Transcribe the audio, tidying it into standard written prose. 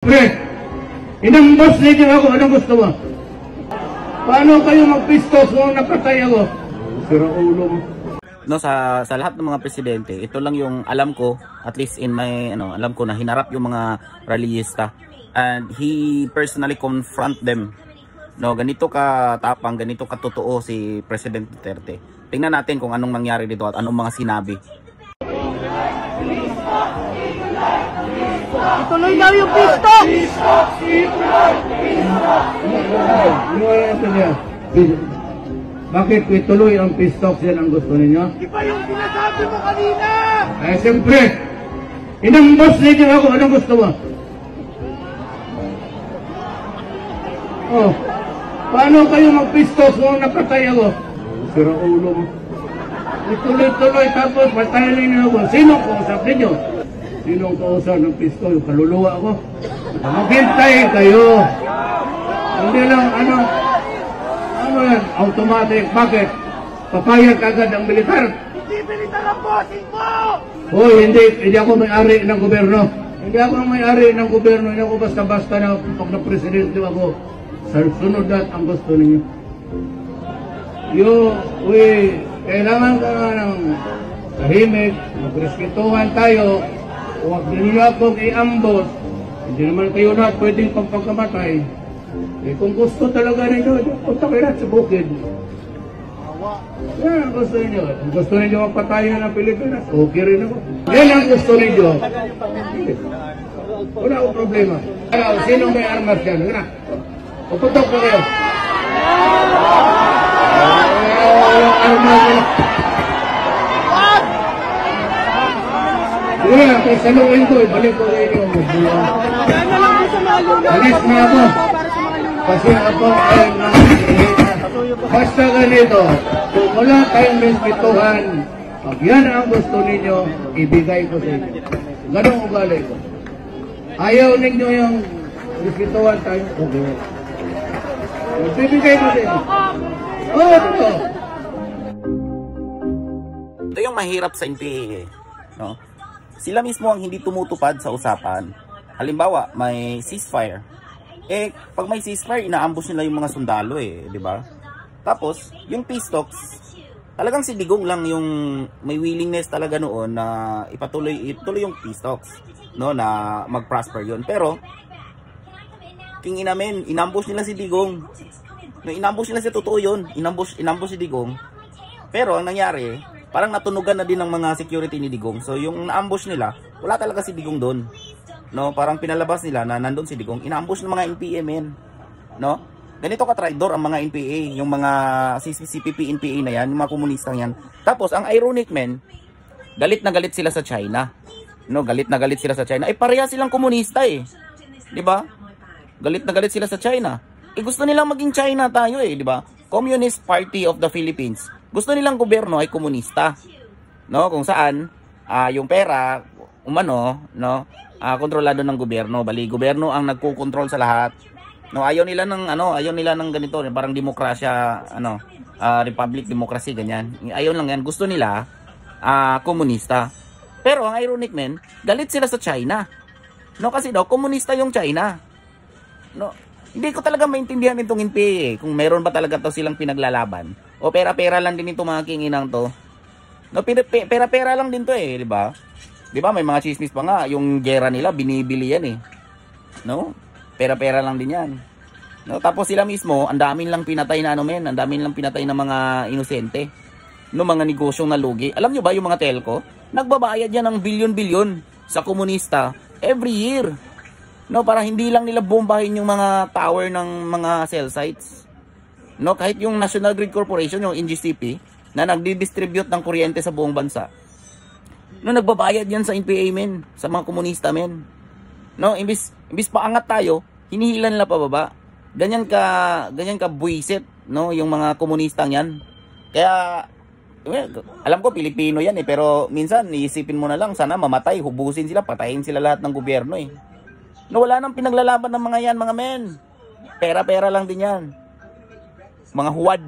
Pre, inambos ninyo ako. Anong gusto mo? Paano kayo magpistos nung napatay ako? Sira ulo mo. No, sa lahat ng mga presidente, ito lang yung alam ko, at least in my alam ko na hinarap yung mga rallyista, and he personally confront them. No, ganito ka tapang, ganito ka totoo si President Duterte. Tingnan natin kung anong nangyari dito at anong mga sinabi. Ituloy daw yung pisto! Bakit ituloy ang pistok? Yan ang gusto ninyo? Di ba yung sinasabi mo kanina? Eh, siyempre, inambos ninyo ako. Anong gusto mo? Oh, paano kayo magpistos nung napatay ako? Sira ulo mo. Ituloy-tuloy tapos patayin ninyo ako. Sino ang kausap ninyo? Sino ang kausap ng pisto? Yung kaluluwa ko? Maghintay kayo. Hindi lang, ano yan? Automatic. Bakit? Papayag agad ang militar. Hindi militar ang bossing mo! Hoy, hindi ako may-ari ng gobyerno. Hindi ako may-ari ng gobyerno. Hindi ako basta-basta na pag na-presidente ako. Sa sunod at ang gusto ninyo. Kailangan ka nga ng tahimik, magrespetuhan tayo. Huwag ninyo akong i-ambos. Hindi naman kayo na pwedeng pagpagkamatay. Eh kung gusto talaga ninyo, punta kayo na sa bukid. Yan ang gusto ninyo. Kung gusto ninyo magpatayan ng Pilipinas, okay rin ako. Yan ang gusto ninyo. Wala akong problema. Sino may armas yan? Wala. Puputok na kayo. Walang armas yan. Wala, kung saluhin ko, ibalik ko kayo. Alis na ako. Kasi ako ay basta ganito, kung wala tayong respetuhan, pag yan ang gusto ninyo, ibigay ko sa inyo. Ganong ugali ko. Ayaw ninyo yung respetuhan tayo, okay. Ibigay ko sa inyo. Oo, ito. Ito yung mahirap sa NPA, no? Sila mismo ang hindi tumutupad sa usapan. Halimbawa, may ceasefire. Eh, pag may ceasefire, inaambush nila yung mga sundalo di ba? Tapos, yung peace talks, talagang si Digong lang yung may willingness talaga noon na ituloy yung peace talks, no, na mag-prosper yun. Pero, king inamin, inambush nila si Digong. No, inambush nila si totoo yun. Inambush si Digong. Pero, ang nangyari, parang natunugan na din ng mga security ni Digong. So, yung na-ambush nila, wala talaga si Digong doon. No, parang pinalabas nila na nandun si Digong. Ina-ambush ng mga NPA men. No? Ganito ka traidor ang mga NPA, yung mga CPP NPA na yan, yung mga komunistang yan. Tapos, ang ironic men, galit na galit sila sa China. No, galit na galit sila sa China. Pareha silang komunista 'Di ba? Galit na galit sila sa China. Gusto nilang maging China tayo 'di ba? Communist Party of the Philippines. Gusto nilang gobyerno ay komunista. No, kung saan yung pera kontrolado ng gobyerno. Bali, gobyerno ang nagko-control sa lahat. No, ayaw nila ng ganito, parang demokrasya, republic democracy ganyan. Ayaw lang yan. Gusto nila komunista. Pero ang ironic men, galit sila sa China. No, kasi daw komunista yung China. No, hindi ko talaga maintindihan itong NPA kung meron ba talaga to silang pinaglalaban. O pera-pera lang din itong mga kinginang to. No, pera-pera lang din to di ba? Di ba may mga chismis pa nga, yung gera nila binibili yan No? Pera-pera lang din yan. No, tapos sila mismo, ang daming lang pinatay na ang daming lang pinatay na mga inosente. No, mga negosyong nalugi. Alam nyo ba yung mga telco? Nagbabayad yan ng bilyon-bilyon sa komunista every year. No, para hindi lang nila bombahin yung mga tower ng mga cell sites. No, kahit yung National Grid Corporation, yung NGCP, na nagdi-distribute ng kuryente sa buong bansa. No, nagbabayad yan sa NPA men, sa mga komunista men. No, imbis paangat tayo, hinihilan nila pababa. Ganyan ka buisit, no, yung mga komunistang yan. Kaya alam ko Pilipino yan pero minsan iisipin mo na lang sana mamatay, hubusin sila, patayin sila lahat ng gobyerno No, wala nang pinaglalaban ng mga yan, mga men. Pera-pera lang din yan. Mga huwad.